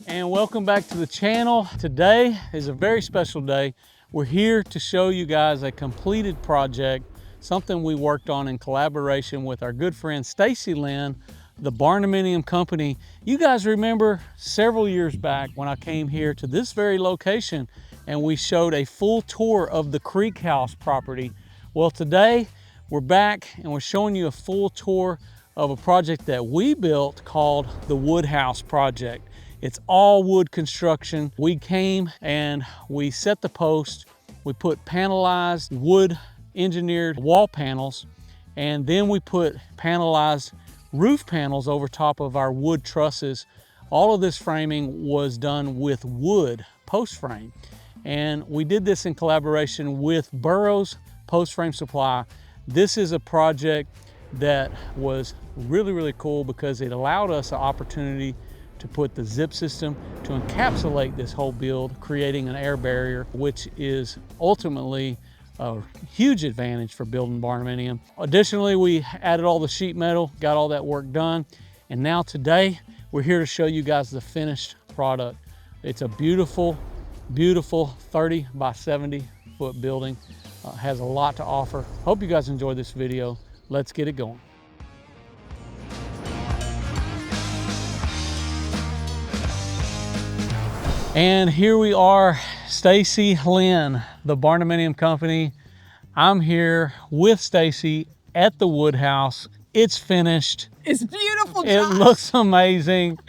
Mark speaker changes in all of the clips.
Speaker 1: And welcome back to the channel. Today is a very special day. We're here to show you guys a completed project, something we worked on in collaboration with our good friend Stacee Lynn, the Barndominium Company. You guys remember several years back when I came here to this very location and we showed a full tour of the Creek House property. Well, today we're back and we're showing you a full tour of a project that we built called the Wood House Project. It's all wood construction. We came and we set the post. We put panelized wood engineered wall panels, and then we put panelized roof panels over top of our wood trusses. All of this framing was done with wood post frame. And we did this in collaboration with Burrows Post Frame Supply. This is a project that was really cool because it allowed us an opportunity to put the zip system to encapsulate this whole build, creating an air barrier, which is ultimately a huge advantage for building barndominium. Additionally, we added all the sheet metal, got all that work done, and now today we're here to show you guys the finished product. It's a beautiful 30 by 70 foot building. Has a lot to offer. Hope you guys enjoy this video. Let's get it going. And here we are, Stacee Lynn, the Barndominium Company. I'm here with Stacee at the Wood House. It's finished.
Speaker 2: It's beautiful, Josh.
Speaker 1: It looks amazing.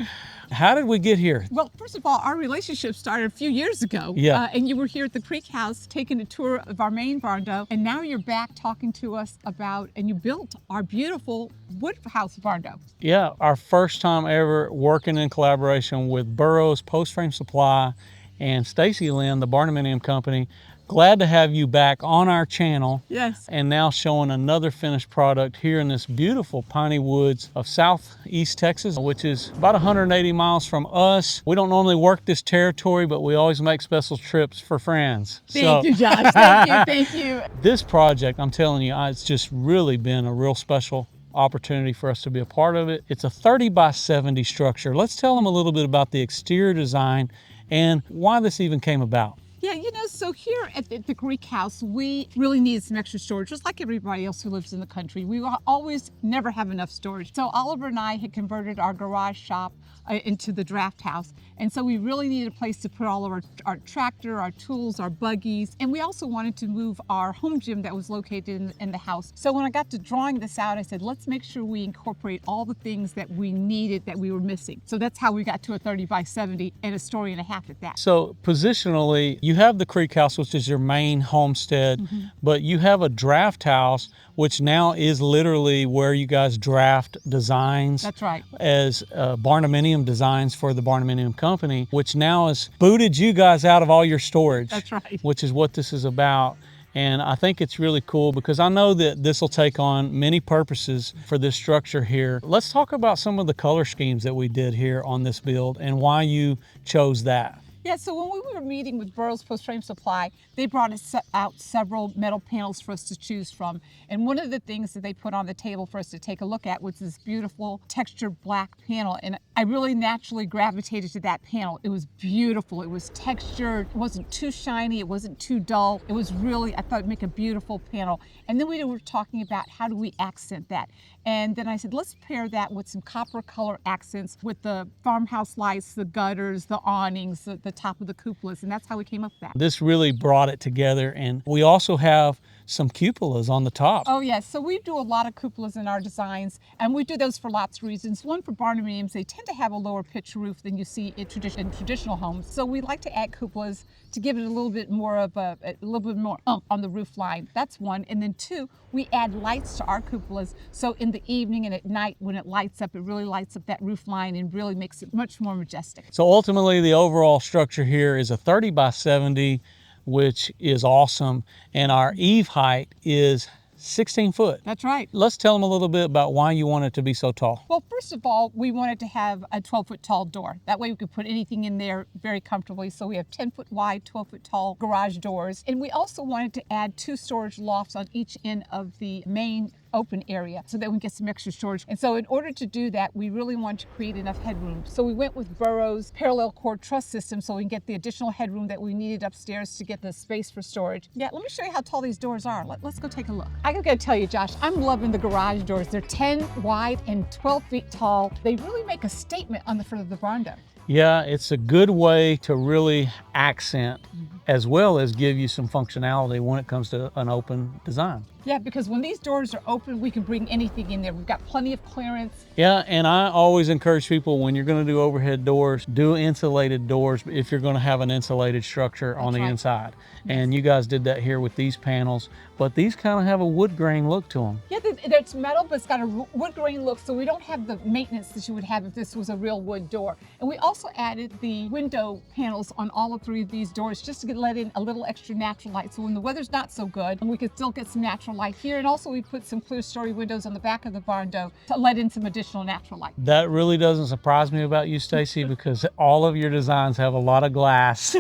Speaker 1: How did we get here?
Speaker 2: Well, first of all, our relationship started a few years ago.
Speaker 1: Yeah.
Speaker 2: And you were here at the Creek House taking a tour of our main barndo. And now you're back talking to us about, and you built our beautiful wood house barndo.
Speaker 1: Yeah, our first time ever working in collaboration with Burrows Post Frame Supply and Stacee Lynn, the Barndominium Company. Glad to have you back on our channel.
Speaker 2: Yes.
Speaker 1: And now showing another finished product here in this beautiful piney woods of southeast Texas, which is about 180 miles from us. We don't normally work this territory, but we always make special trips for friends.
Speaker 2: Thank you, Josh. Thank you.
Speaker 1: This project, I'm telling you, it's just really been a real special opportunity for us to be a part of it. It's a 30 by 70 structure. Let's tell them a little bit about the exterior design and why this even came about.
Speaker 2: Yeah, so here at the Creek House, we really needed some extra storage, just like everybody else who lives in the country. We always never have enough storage. So Oliver and I had converted our garage shop into the draft house. And so we really needed a place to put all of our tractor, our tools, our buggies. And we also wanted to move our home gym that was located in the house. So when I got to drawing this out, I said, let's make sure we incorporate all the things that we needed that we were missing. So that's how we got to a 30 by 70 and a story and a half at that.
Speaker 1: So positionally, you have the Creek House, which is your main homestead, but you have a draft house, which now is literally where you guys draft designs.
Speaker 2: That's right.
Speaker 1: As Barndominium designs for the Barndominium Company, which now has booted you guys out of all your storage.
Speaker 2: That's right.
Speaker 1: Which is what this is about. And I think it's really cool because I know that this will take on many purposes for this structure here. Let's talk about some of the color schemes that we did here on this build and why you chose that.
Speaker 2: Yeah, so when we were meeting with Burrows Post Frame Supply, they brought us out several metal panels for us to choose from. And one of the things that they put on the table for us to take a look at was this beautiful textured black panel. And I really naturally gravitated to that panel. It was beautiful. It was textured. It wasn't too shiny. It wasn't too dull. It was really, I thought it'd make a beautiful panel. And then we were talking about how do we accent that. And then I said, let's pair that with some copper color accents with the farmhouse lights, the gutters, the awnings, the top of the cupolas, and that's how we came up with that.
Speaker 1: This really brought it together, and we also have some cupolas on the top.
Speaker 2: Oh yes, so we do a lot of cupolas in our designs, and we do those for lots of reasons. One, for barndominiums, they tend to have a lower pitch roof than you see in traditional homes. So we like to add cupolas to give it a little bit more of a little bit more on the roof line. That's one. And then two, we add lights to our cupolas. So in the evening and at night when it lights up, it really lights up that roof line and really makes it much more majestic.
Speaker 1: So ultimately the overall structure here is a 30 by 70, which is awesome. And our eave height is 16 foot.
Speaker 2: That's right.
Speaker 1: Let's tell them a little bit about why you want it to be so tall.
Speaker 2: Well, first of all, we wanted to have a 12-foot tall door. That way we could put anything in there very comfortably. So we have 10-foot wide, 12-foot tall garage doors. And we also wanted to add 2 storage lofts on each end of the main open area so that we get some extra storage. And so in order to do that, we really want to create enough headroom. So we went with Burrows parallel core truss system so we can get the additional headroom that we needed upstairs to get the space for storage. Yeah, let me show you how tall these doors are. Let's go take a look. I gotta tell you, Josh, I'm loving the garage doors. They're 10 wide and 12 feet tall. They really make a statement on the front of the barn door.
Speaker 1: Yeah, it's a good way to really accent as well as give you some functionality when it comes to an open design.
Speaker 2: Yeah, because when these doors are open, we can bring anything in there. We've got plenty of clearance.
Speaker 1: Yeah, and I always encourage people when you're going to do overhead doors, do insulated doors if you're going to have an insulated structure on the inside. And you guys did that here with these panels, but these kind of have a wood grain look to them.
Speaker 2: Yeah, it's metal, but it's got a wood grain look, so we don't have the maintenance that you would have if this was a real wood door. And we also added the window panels on all of 3 of these doors just to let in a little extra natural light. So when the weather's not so good, we can still get some natural light here. And also we put some clear story windows on the back of the barn door to let in some additional natural light.
Speaker 1: That really doesn't surprise me about you, Stacee, because all of your designs have a lot of glass.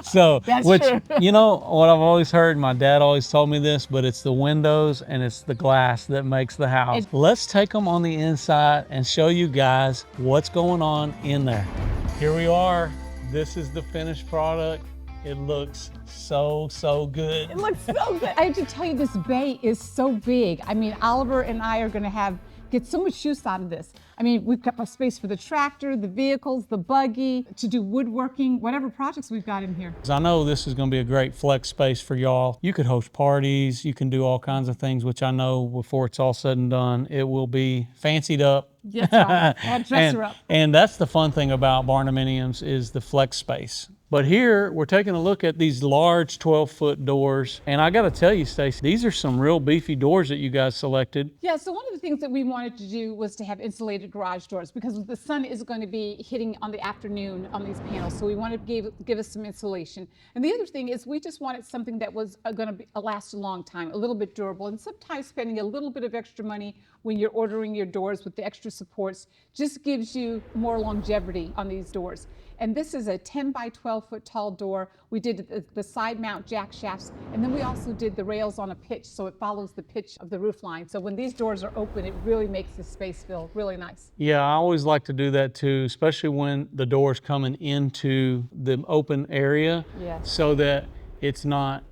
Speaker 1: So, which, you know, what I've always heard, my dad always told me this, but it's the windows and it's the glass that makes the house. Let's take them on the inside and show you guys what's going on in there. Here we are. This is the finished product. It looks so good.
Speaker 2: It looks so good. I have to tell you, this bay is so big. I mean, Oliver and I are gonna get so much use out of this. I mean, we've got a space for the tractor, the vehicles, the buggy, to do woodworking, whatever projects we've got in here.
Speaker 1: I know this is gonna be a great flex space for y'all. You could host parties, you can do all kinds of things, which I know before it's all said and done, it will be fancied up.
Speaker 2: Yes, right. I'll dress her up.
Speaker 1: And that's the fun thing about Barndominiums is the flex space. But here we're taking a look at these large 12-foot doors. And I gotta tell you, Stacee, these are some real beefy doors that you guys selected.
Speaker 2: Yeah, so one of the things that we wanted to do was to have insulated garage doors because the sun is going to be hitting on the afternoon on these panels. So we wanted to give us some insulation. And the other thing is we just wanted something that was gonna last a long time, a little bit durable. And sometimes spending a little bit of extra money when you're ordering your doors with the extra supports just gives you more longevity on these doors. And this is a 10 by 12 foot tall door. We did the side mount jack shafts, and then we also did the rails on a pitch so it follows the pitch of the roof line. So when these doors are open, it really makes the space feel really nice.
Speaker 1: Yeah, I always like to do that too, especially when the door's coming into the open area, so that it's not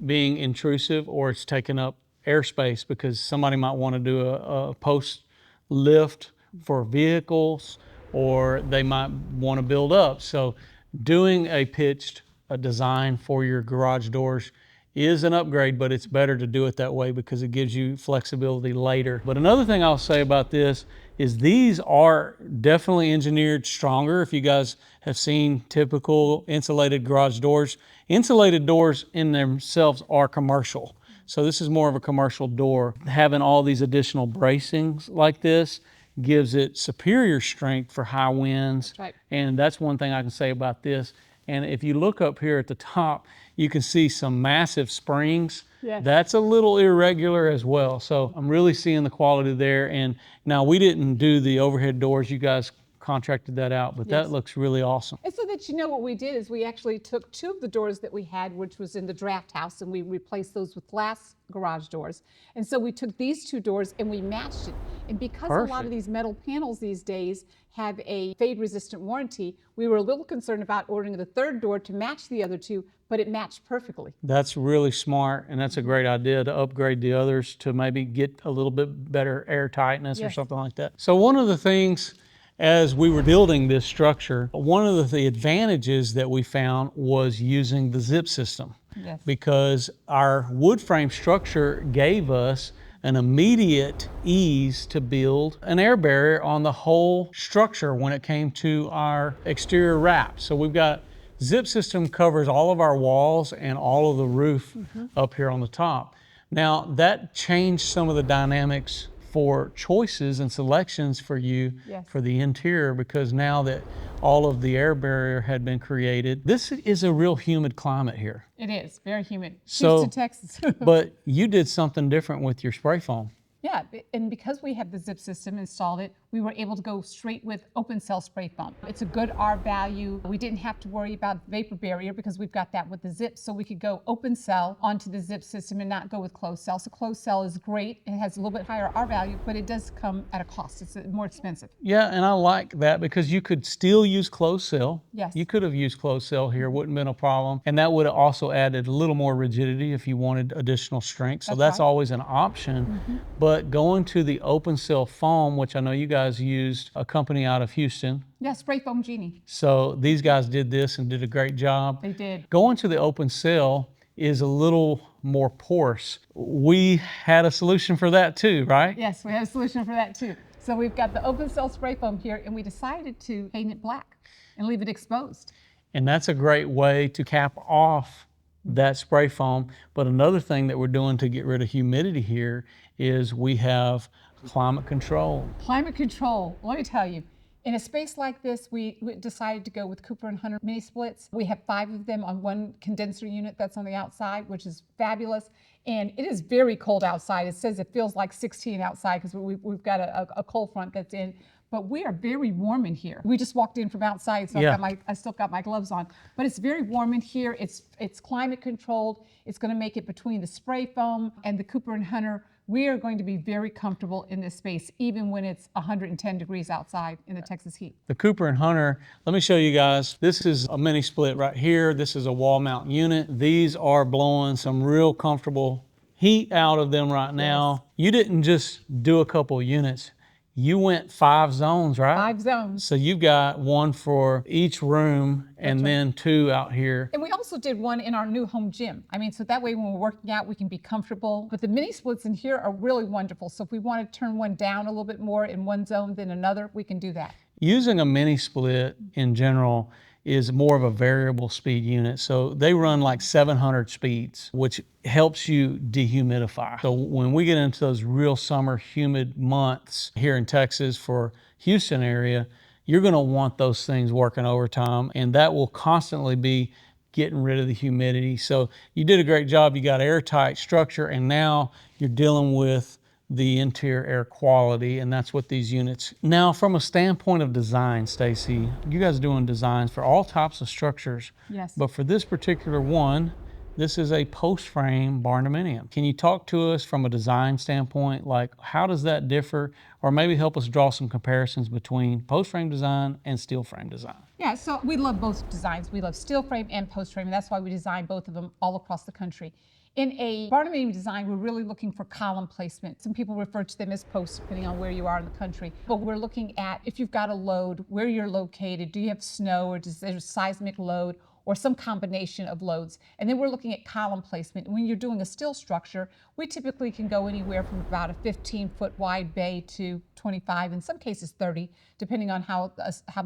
Speaker 1: being intrusive or it's taking up airspace, because somebody might want to do a post lift for vehicles, or they might want to build up. So doing a pitched design for your garage doors is an upgrade, but it's better to do it that way because it gives you flexibility later. But another thing I'll say about this is these are definitely engineered stronger. If you guys have seen typical insulated garage doors, insulated doors in themselves are commercial. So this is more of a commercial door. Having all these additional bracings like this gives it superior strength for high winds.
Speaker 2: Right.
Speaker 1: And that's one thing I can say about this. And if you look up here at the top, you can see some massive springs.
Speaker 2: Yes.
Speaker 1: That's a little irregular as well. So I'm really seeing the quality there. And now we didn't do the overhead doors. You guys contracted that out, but that looks really awesome.
Speaker 2: And so that you know, what we did is we actually took 2 of the doors that we had, which was in the draft house, and we replaced those with glass garage doors. And so we took these 2 doors and we matched it. And because a lot of these metal panels these days have a fade resistant warranty, we were a little concerned about ordering the 3rd door to match the other 2, but it matched perfectly.
Speaker 1: That's really smart, and that's a great idea to upgrade the others to maybe get a little bit better air tightness or something like that. So one of the things as we were building this structure, one of the advantages that we found was using the zip system.
Speaker 2: Yes.
Speaker 1: Because our wood frame structure gave us an immediate ease to build an air barrier on the whole structure when it came to our exterior wrap. So we've got zip system covers all of our walls and all of the roof up here on the top. Now that changed some of the dynamics for choices and selections for you for the interior, because now that all of the air barrier had been created, this is a real humid climate here.
Speaker 2: It is very humid.
Speaker 1: So,
Speaker 2: Houston, Texas.
Speaker 1: but you did something different with your spray foam.
Speaker 2: Yeah, and because we have the zip system installed, we were able to go straight with open cell spray foam. It's a good R value. We didn't have to worry about vapor barrier because we've got that with the zip, so we could go open cell onto the zip system and not go with closed cell. So closed cell is great. It has a little bit higher R value, but it does come at a cost. It's more expensive.
Speaker 1: Yeah, and I like that because you could still use closed cell.
Speaker 2: Yes.
Speaker 1: You could have used closed cell here, wouldn't have been a problem. And that would have also added a little more rigidity if you wanted additional strength. So that's
Speaker 2: right.
Speaker 1: always an option. But going to the open cell foam, which I know you guys used a company out of Houston.
Speaker 2: Yeah, Spray Foam Genie.
Speaker 1: So these guys did this and did a great job.
Speaker 2: They did.
Speaker 1: Going to the open cell is a little more porous. We had a solution for that too, right?
Speaker 2: Yes, we have a solution for that too. So we've got the open cell spray foam here, and we decided to paint it black and leave it exposed.
Speaker 1: And that's a great way to cap off that spray foam. But another thing that we're doing to get rid of humidity here is we have climate control.
Speaker 2: Climate control, let me tell you, in a space like this, we decided to go with Cooper & Hunter mini splits. We have 5 of them on one condenser unit that's on the outside, which is fabulous. And it is very cold outside. It says it feels like 16 outside because we've got a cold front that's in. But we are very warm in here. We just walked in from outside, so
Speaker 1: Yeah.
Speaker 2: I still got my gloves on. But it's very warm in here. It's climate controlled. It's going to make it between the spray foam and the Cooper & Hunter. We are going to be very comfortable in this space, even when it's 110 degrees outside in the Texas heat.
Speaker 1: The Cooper & Hunter, let me show you guys. This is a mini split right here. This is a wall mount unit. These are blowing some real comfortable heat out of them right now. You didn't just do a couple of units. You went 5 zones, right?
Speaker 2: 5 zones.
Speaker 1: So you've got 1 for each room and then 2 out here.
Speaker 2: And we also did 1 in our new home gym. I mean, so that way when we're working out, we can be comfortable. But the mini splits in here are really wonderful. So if we want to turn one down a little bit more in one zone than another, we can do that.
Speaker 1: Using a mini split in general is more of a variable speed unit. So they run like 700 speeds, which helps you dehumidify. So when we get into those real summer humid months here in Texas for Houston area, you're gonna want those things working overtime, and that will constantly be getting rid of the humidity. So you did a great job. You got airtight structure, and now you're dealing with the interior air quality, and that's what these units. Now, from a standpoint of design, Stacee, you guys are doing designs for all types of structures.
Speaker 2: Yes.
Speaker 1: But for this particular one, this is a post frame barndominium. Can you talk to us from a design standpoint, like how does that differ, or maybe help us draw some comparisons between post frame design and steel frame design?
Speaker 2: Yeah, so we love both designs. We love steel frame and post frame, and that's why we design both of them all across the country. In a barndominium design, we're really looking for column placement. Some people refer to them as posts, depending on where you are in the country. But we're looking at if you've got a load, where you're located, do you have snow, or does there seismic load, or some combination of loads. And then we're looking at column placement. When you're doing a steel structure, we typically can go anywhere from about a 15-foot wide bay to 25, in some cases 30, depending on how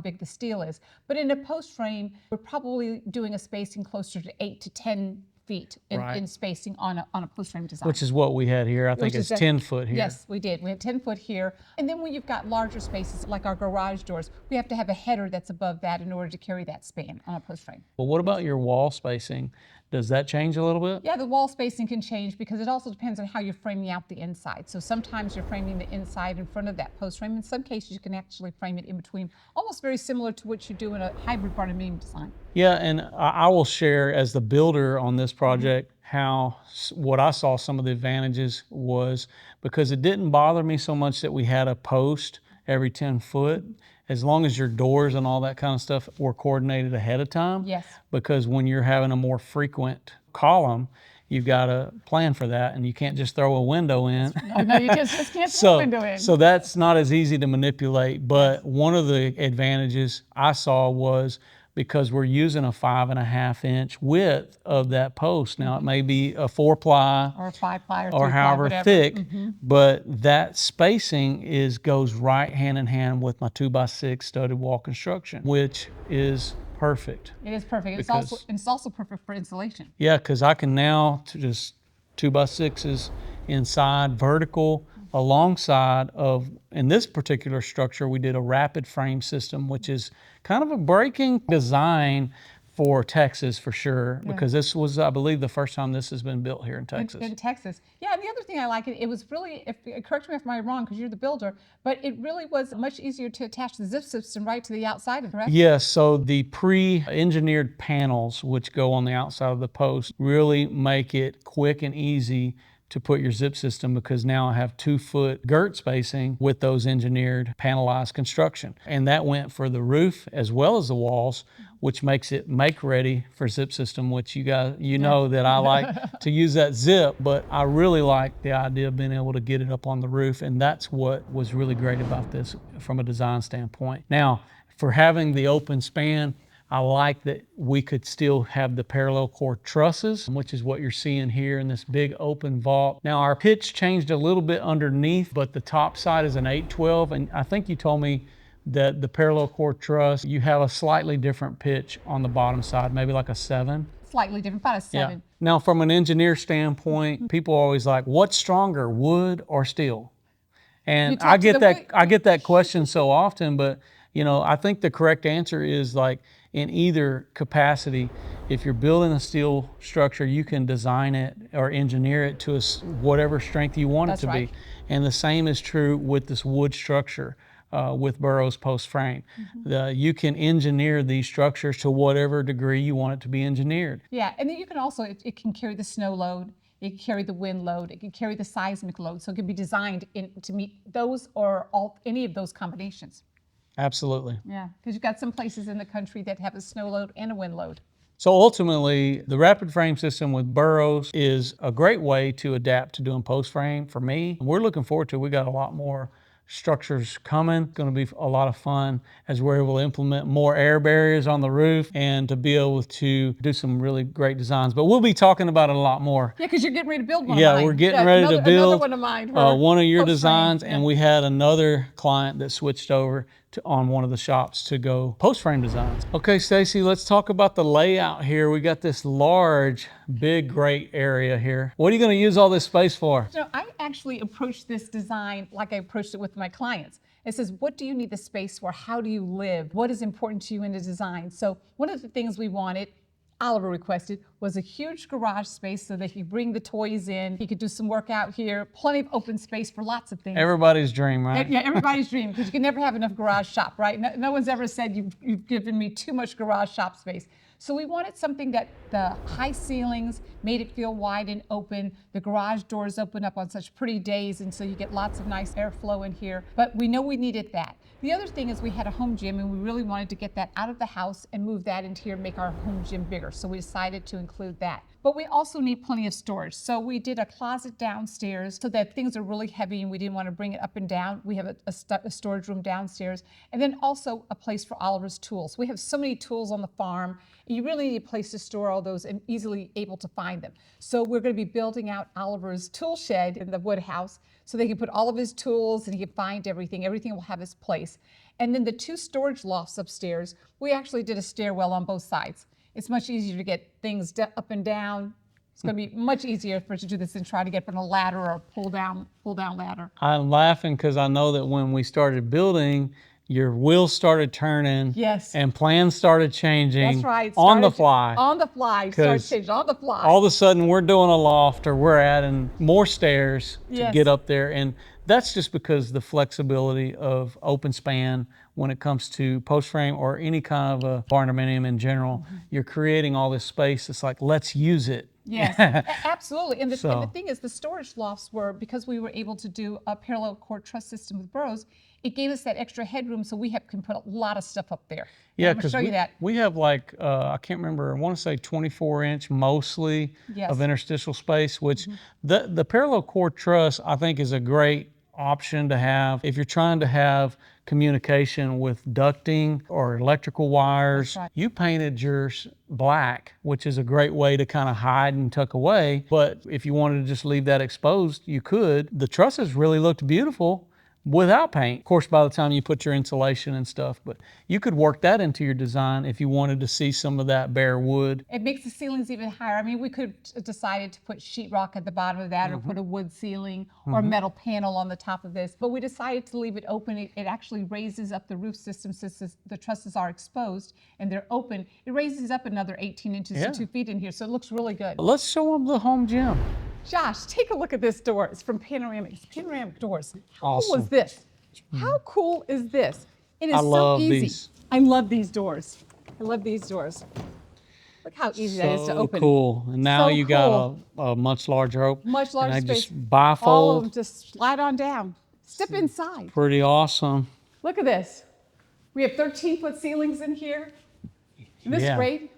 Speaker 2: big the steel is. But in a post frame, we're probably doing a spacing closer to 8 to 10 feet in spacing on a post frame design.
Speaker 1: Which is what we had here. I think it's 10 foot here.
Speaker 2: Yes, we did. We had 10 foot here. And then when you've got larger spaces like our garage doors, we have to have a header that's above that in order to carry that span on a post frame.
Speaker 1: Well, what about your wall spacing? Does that change a little bit?
Speaker 2: Yeah, the wall spacing can change because it also depends on how you're framing out the inside. So sometimes you're framing the inside in front of that post frame. In some cases, you can actually frame it in between, almost very similar to what you do in a hybrid barndominium design.
Speaker 1: Yeah, and I will share as the builder on this project how what I saw some of the advantages was because it didn't bother me so much that we had a post every 10 foot, as long as your doors and all that kind of stuff were coordinated ahead of time.
Speaker 2: Yes.
Speaker 1: Because when you're having a more frequent column, you've got to plan for that, and you can't just throw a window in.
Speaker 2: No, you just can't throw a window in.
Speaker 1: So that's not as easy to manipulate, but one of the advantages I saw was because we're using a 5.5 inch width of that post. Now it may be a 4-ply
Speaker 2: or a 5-ply or 3-ply,
Speaker 1: or however
Speaker 2: whatever.
Speaker 1: thick, but that spacing goes right hand in hand with my 2x6 studded wall construction, which is perfect.
Speaker 2: It is perfect. It's also perfect for insulation.
Speaker 1: Yeah, because I can now just 2x6s inside vertical alongside of, in this particular structure, we did a rapid frame system, which is kind of a breaking design for Texas for sure,
Speaker 2: Yeah.
Speaker 1: because this was, I believe, the first time this has been built here in Texas.
Speaker 2: In Texas. Yeah, and the other thing I like, it was really, correct me if I'm wrong, because you're the builder, but it really was much easier to attach the zip system right to the outside, correct?
Speaker 1: Yes, so the pre-engineered panels, which go on the outside of the post, really make it quick and easy to put your zip system, because now I have 2-foot girt spacing with those engineered panelized construction. And that went for the roof as well as the walls, which makes it make ready for zip system, which you guys, know that I like to use that zip, but I really like the idea of being able to get it up on the roof. And that's what was really great about this from a design standpoint. Now, for having the open span, I like that we could still have the parallel core trusses, which is what you're seeing here in this big open vault. Now our pitch changed a little bit underneath, but the top side is an 812. And I think you told me that the parallel core truss, you have a slightly different pitch on the bottom side, maybe like a 7.
Speaker 2: Slightly different, about a 7.
Speaker 1: Yeah. Now from an engineer standpoint, people are always like, what's stronger, wood or steel? And I get that question so often, but I think the correct answer is, like, in either capacity, if you're building a steel structure, you can design it or engineer it to whatever strength you want it to be. And the same is true with this wood structure with Burrows Post Frame. You can engineer these structures to whatever degree you want it to be engineered.
Speaker 2: Yeah, and then you can also, it can carry the snow load, it can carry the wind load, it can carry the seismic load, so it can be designed to meet those or any of those combinations.
Speaker 1: Absolutely.
Speaker 2: Yeah, because you've got some places in the country that have a snow load and a wind load.
Speaker 1: So ultimately, the rapid frame system with Burrows is a great way to adapt to doing post frame for me. We're looking forward to it. We got a lot more structures coming. It's going to be a lot of fun as we're able to implement more air barriers on the roof and to be able to do some really great designs. But we'll be talking about it a lot more.
Speaker 2: Yeah, because you're getting ready to build one of mine.
Speaker 1: Yeah, we're getting ready to build
Speaker 2: another one of mine.
Speaker 1: One of your designs, and we had another client that switched over on one of the shops to go post frame designs. Okay, Stacey, let's talk about the layout here. We got this large, big, great area here. What are you going to use all this space for?
Speaker 2: I actually approached this design like I approached it with my clients. It says, what do you need the space for? How do you live? What is important to you in the design? So one of the things we wanted, Oliver requested, was a huge garage space so that he could bring the toys in. He could do some work out here, plenty of open space for lots of things.
Speaker 1: Everybody's dream, right?
Speaker 2: Yeah, everybody's dream, because you can never have enough garage shop, right? No one's ever said you've given me too much garage shop space. So we wanted something that the high ceilings made it feel wide and open. The garage doors open up on such pretty days, and so you get lots of nice airflow in here. But we know we needed that. The other thing is we had a home gym, and we really wanted to get that out of the house and move that into here and make our home gym bigger. So we decided to include that. But we also need plenty of storage. So we did a closet downstairs so that things are really heavy and we didn't want to bring it up and down. We have a storage room downstairs, and then also a place for Oliver's tools. We have so many tools on the farm. You really need a place to store all those and easily able to find them. So we're going to be building out Oliver's tool shed in the wood house so they can put all of his tools and he can find everything. Everything will have its place. And then the 2 storage lofts upstairs, we actually did a stairwell on both sides. It's much easier to get things up and down. It's going to be much easier for us to do this than try to get up on a ladder or a pull down ladder.
Speaker 1: I'm laughing because I know that when we started building, your wheels started turning.
Speaker 2: Yes.
Speaker 1: And plans started changing.
Speaker 2: That's right.
Speaker 1: On the fly.
Speaker 2: On the fly. Started changing on the fly.
Speaker 1: All of a sudden, we're doing a loft or we're adding more stairs to get up there. And that's just because the flexibility of open span when it comes to post frame or any kind of a barndominium in general. You're creating all this space. It's like, let's use it.
Speaker 2: Yes, absolutely. And the thing is, the storage lofts were, because we were able to do a parallel core truss system with Burrows, it gave us that extra headroom, so we can put a lot of stuff up there.
Speaker 1: Yeah, because we have like, I can't remember, I want to say 24-inch mostly of interstitial space, which the parallel core truss, I think, is a great option to have if you're trying to have communication with ducting or electrical wires. Right. You painted yours black, which is a great way to kind of hide and tuck away. But if you wanted to just leave that exposed, you could. The trusses really looked beautiful, without paint. Of course, by the time you put your insulation and stuff, but you could work that into your design if you wanted to see some of that bare wood.
Speaker 2: It makes the ceilings even higher. I mean, we could have decided to put sheetrock at the bottom of that or put a wood ceiling or metal panel on the top of this, but we decided to leave it open. It actually raises up the roof system since the trusses are exposed and they're open. It raises up another 18 inches to 2 feet in here, so it looks really good.
Speaker 1: Let's show them the home gym.
Speaker 2: Josh, take a look at this door. It's from Panoramic. It's panoramic doors. How cool
Speaker 1: Awesome.
Speaker 2: is this? How cool is this? It is
Speaker 1: I love
Speaker 2: so easy.
Speaker 1: these.
Speaker 2: I love these doors. I love these doors. Look how easy that is to open.
Speaker 1: Cool. And now
Speaker 2: So
Speaker 1: you got a much larger open.
Speaker 2: Much larger
Speaker 1: and I
Speaker 2: space.
Speaker 1: just bifold.
Speaker 2: All of them just slide on down. Step inside.
Speaker 1: Pretty awesome.
Speaker 2: Look at this. We have 13-foot ceilings in here. Isn't this great?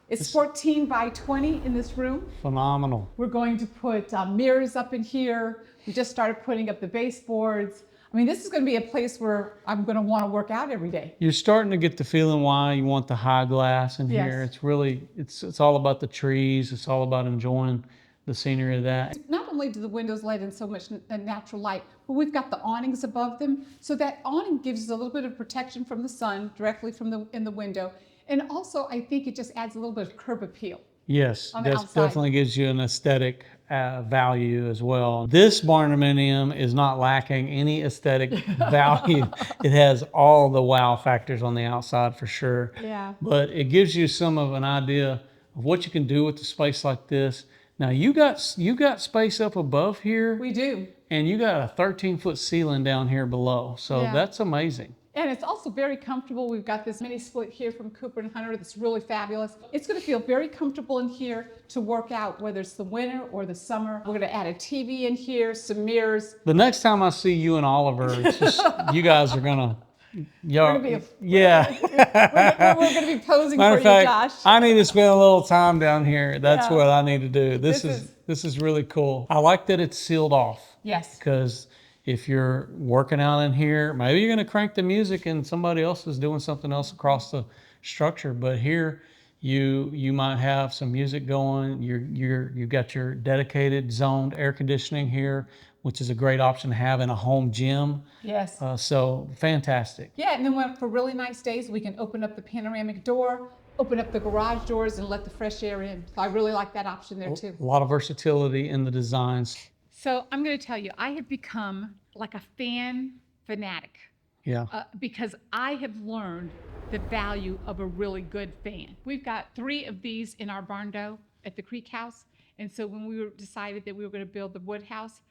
Speaker 2: It's 14 by 20 in this room.
Speaker 1: Phenomenal.
Speaker 2: We're going to put mirrors up in here. We just started putting up the baseboards. I mean, this is going to be a place where I'm going to want to work out every day.
Speaker 1: You're starting to get the feeling why you want the high glass in
Speaker 2: Yes.
Speaker 1: here. It's really, it's all about the trees. It's all about enjoying the scenery of that.
Speaker 2: Not only do the windows let in so much natural light, but we've got the awnings above them. So that awning gives us a little bit of protection from the sun directly from in the window. And also, I think it just adds a little bit of curb appeal.
Speaker 1: Yes,
Speaker 2: On the
Speaker 1: that
Speaker 2: outside.
Speaker 1: definitely gives you an aesthetic value as well. This Barndominium is not lacking any aesthetic value. It has all the wow factors on the outside for sure.
Speaker 2: Yeah.
Speaker 1: But it gives you some of an idea of what you can do with a space like this. Now you got space up above here,
Speaker 2: We do.
Speaker 1: and you got a 13-foot ceiling down here below. So
Speaker 2: Yeah.
Speaker 1: that's amazing.
Speaker 2: And it's also very comfortable. We've got this mini split here from Cooper & Hunter that's really fabulous. It's going to feel very comfortable in here to work out, whether it's the winter or the summer. We're going to add a TV in here, some mirrors.
Speaker 1: The next time I see you and Oliver, it's just you guys are gonna,
Speaker 2: We're going to be
Speaker 1: yeah.
Speaker 2: we're going to be posing
Speaker 1: Matter
Speaker 2: for
Speaker 1: of fact,
Speaker 2: you, Josh.
Speaker 1: I need to spend a little time down here. That's
Speaker 2: Yeah.
Speaker 1: what I need to do. This
Speaker 2: This
Speaker 1: is really cool. I like that it's sealed off,
Speaker 2: Yes.
Speaker 1: because if you're working out in here, maybe you're gonna crank the music and somebody else is doing something else across the structure. But here, you might have some music going. You've got your dedicated zoned air conditioning here, which is a great option to have in a home gym.
Speaker 2: Yes.
Speaker 1: So fantastic.
Speaker 2: Yeah, and then for really nice days, we can open up the panoramic door, open up the garage doors, and let the fresh air in. So I really like that option there too.
Speaker 1: A lot of versatility in the designs.
Speaker 2: So I'm going to tell you, I have become like a fan fanatic
Speaker 1: Yeah.
Speaker 2: because I have learned the value of a really good fan. We've got 3 of these in our barn dough at the Creek House. And so when we decided that we were going to build the wood house,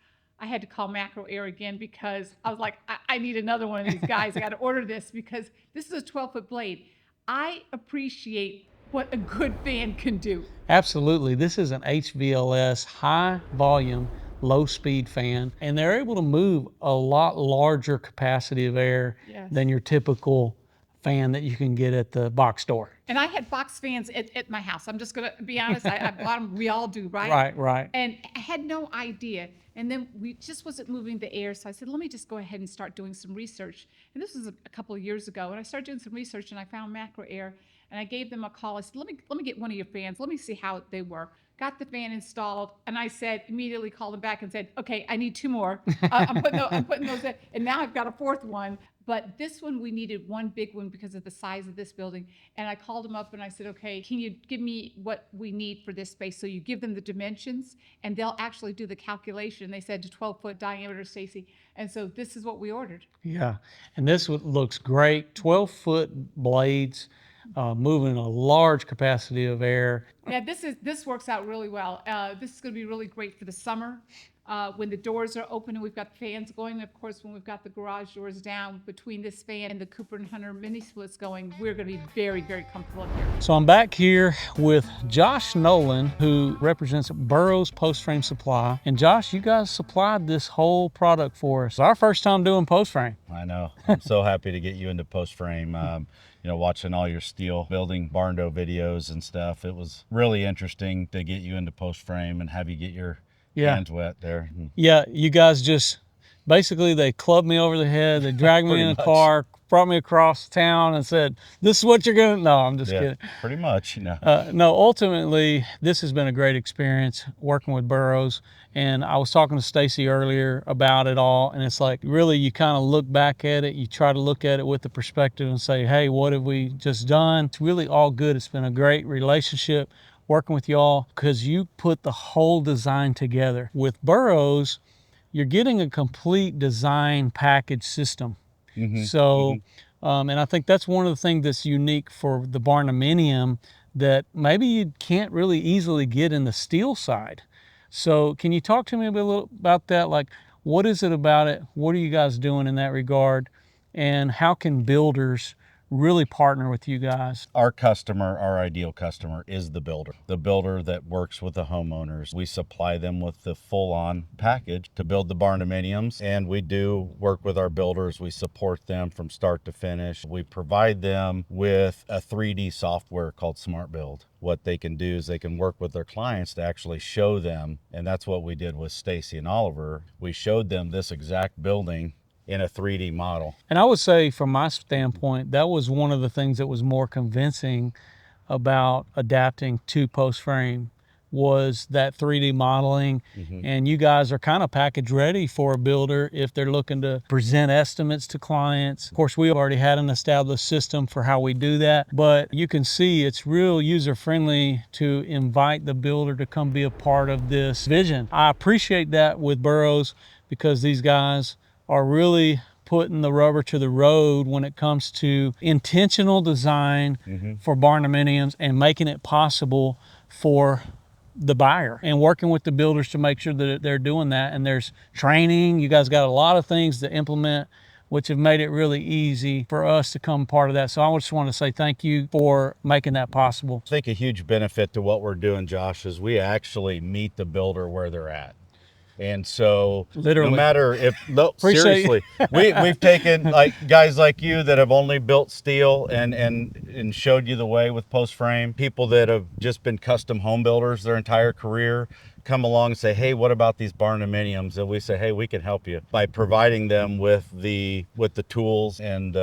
Speaker 2: I had to call Macro Air again because I was like, I need another one of these guys. I got to order this because this is a 12-foot blade. I appreciate what a good fan can do.
Speaker 1: Absolutely. This is an HVLS high volume, low speed fan, and they're able to move a lot larger capacity of air
Speaker 2: Yes.
Speaker 1: than your typical fan that you can get at the box store.
Speaker 2: And I had box fans at my house. I'm just going to be honest. I bought them. We all do, right?
Speaker 1: Right, right.
Speaker 2: And I had no idea. And then we just wasn't moving the air. So I said, let me just go ahead and start doing some research. And this was a couple of years ago. And I started doing some research and I found Macro Air. And I gave them a call. I said, let me get one of your fans. Let me see how they work. Got the fan installed. And I said, immediately called them back and said, okay, I need 2 more. I'm putting those in. And now I've got a 4th one. But this one, we needed one big one because of the size of this building. And I called them up and I said, okay, can you give me what we need for this space? So you give them the dimensions and they'll actually do the calculation. They said to 12-foot diameter, Stacee. And so this is what we ordered.
Speaker 1: Yeah, and this looks great. 12-foot blades, moving a large capacity of air.
Speaker 2: Yeah, this works out really well. This is going to be really great for the summer when the doors are open and we've got fans going. Of course, when we've got the garage doors down between this fan and the Cooper & Hunter mini splits going, we're going to be very, very comfortable in here.
Speaker 1: So I'm back here with Josh Nolan, who represents Burrows Post Frame Supply. And Josh, you guys supplied this whole product for us. Our first time doing post frame.
Speaker 3: I know. I'm so happy to get you into post frame. You know, watching all your steel building barn dough videos and stuff, it was really interesting to get you into post frame and have you get your hands wet there.
Speaker 1: Yeah, you guys just basically they clubbed me over the head, they dragged me in a
Speaker 3: much.
Speaker 1: car, brought me across town and said, this is what you're gonna, no, I'm just kidding.
Speaker 3: Pretty much,
Speaker 1: No, ultimately, this has been a great experience working with Burrows. And I was talking to Stacee earlier about it all. And it's like, really, you kind of look back at it. You try to look at it with the perspective and say, hey, what have we just done? It's really all good. It's been a great relationship working with y'all because you put the whole design together. With Burrows, you're getting a complete design package system. So, and I think that's one of the things that's unique for the Barndominium that maybe you can't really easily get in the steel side. So can you talk to me a little about that? Like, what is it about it? What are you guys doing in that regard? And how can builders really partner with you guys?
Speaker 3: Our customer, our ideal customer, is the builder that works with the homeowners. We supply them with the full-on package to build the barndominiums, and we do work with our builders. We support them from start to finish. We provide them with a 3D software called Smart Build. What they can do is they can work with their clients to actually show them, and that's what we did with Stacee and Oliver. We showed them this exact building in a 3D model.
Speaker 1: And I would say from my standpoint, that was one of the things that was more convincing about adapting to post frame was that 3D modeling. And you guys are kind of package ready for a builder if they're looking to present estimates to clients. Of course, we already had an established system for how we do that, but you can see it's real user friendly to invite the builder to come be a part of this vision. I appreciate that with Burrows because these guys are really putting the rubber to the road when it comes to intentional design for barndominiums and making it possible for the buyer and working with the builders to make sure that they're doing that. And there's training. You guys got a lot of things to implement, which have made it really easy for us to come part of that. So I just want to say thank you for making that possible.
Speaker 3: I think a huge benefit to what we're doing, Josh, is we actually meet the builder where they're at. And so
Speaker 1: Literally.
Speaker 3: no matter if, no, seriously, we've taken like guys like you that have only built steel and showed you the way with post frame, people that have just been custom home builders their entire career, come along and say, hey, what about these barndominiums? And we say, hey, we can help you by providing them with the tools and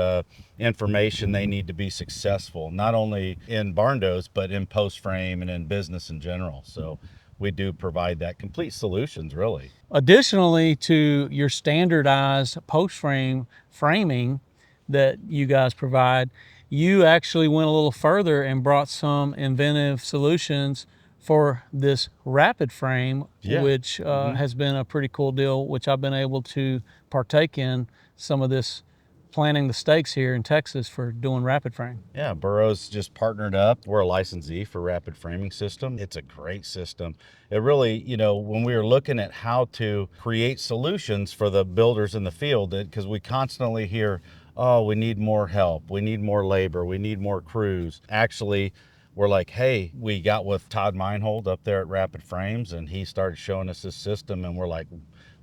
Speaker 3: information they need to be successful, not only in barndos, but in post frame and in business in general. So we do provide that complete solutions, really.
Speaker 1: Additionally to your standardized post frame framing that you guys provide, you actually went a little further and brought some inventive solutions for this rapid frame, which has been a pretty cool deal, which I've been able to partake in some of this planting the stakes here in Texas for doing rapid frame.
Speaker 3: Yeah, Burrows just partnered up. We're a licensee for Rapid Framing System. It's a great system. It really, when we were looking at how to create solutions for the builders in the field, because we constantly hear, oh, we need more help, we need more labor, we need more crews. Actually, we're like, hey, we got with Todd Meinhold up there at Rapid Frames, and he started showing us this system, and we're like,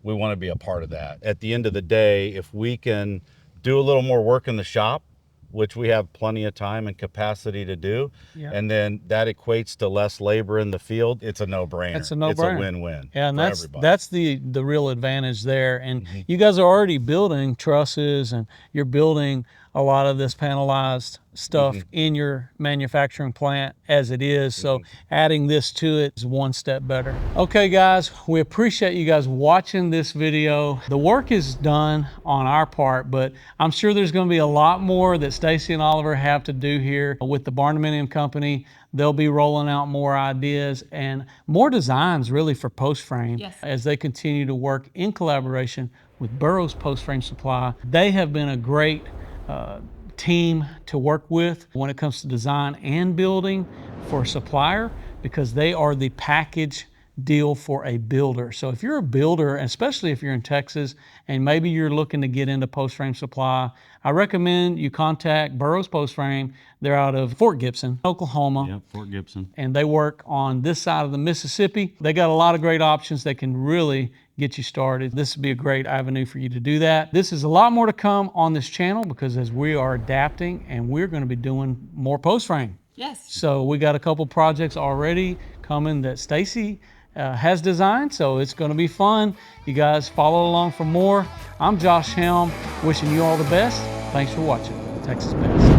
Speaker 3: we want to be a part of that. At the end of the day, if we can do a little more work in the shop, which we have plenty of time and capacity to do, and then that equates to less labor in the field, it's a no-brainer.
Speaker 1: It's a no-brainer.
Speaker 3: It's a win-win.
Speaker 1: Yeah, and
Speaker 3: for
Speaker 1: that's
Speaker 3: everybody.
Speaker 1: that's the real advantage there. And you guys are already building trusses and you're building a lot of this panelized stuff in your manufacturing plant as it is. So adding this to it is one step better. Okay guys, we appreciate you guys watching this video. The work is done on our part, but I'm sure there's going to be a lot more that Stacee and Oliver have to do here with the Barndominium Company. They'll be rolling out more ideas and more designs really for post frame as they continue to work in collaboration with Burrows Post Frame Supply. They have been a great team to work with when it comes to design and building for Supplier, because they are the package deal for a builder. So if you're a builder, especially if you're in Texas and maybe you're looking to get into post frame supply, I recommend you contact Burrows Post Frame. They're out of Fort Gibson, Oklahoma.
Speaker 3: Yep, Fort Gibson.
Speaker 1: And they work on this side of the Mississippi. They got a lot of great options that can really get you started. This would be a great avenue for you to do that. This is a lot more to come on this channel because as we are adapting and we're going to be doing more post frame.
Speaker 2: Yes.
Speaker 1: So we got a couple projects already coming that Stacee has designed, so it's going to be fun. You guys follow along for more. I'm Josh Helm, wishing you all the best. Thanks for watching Texas Best.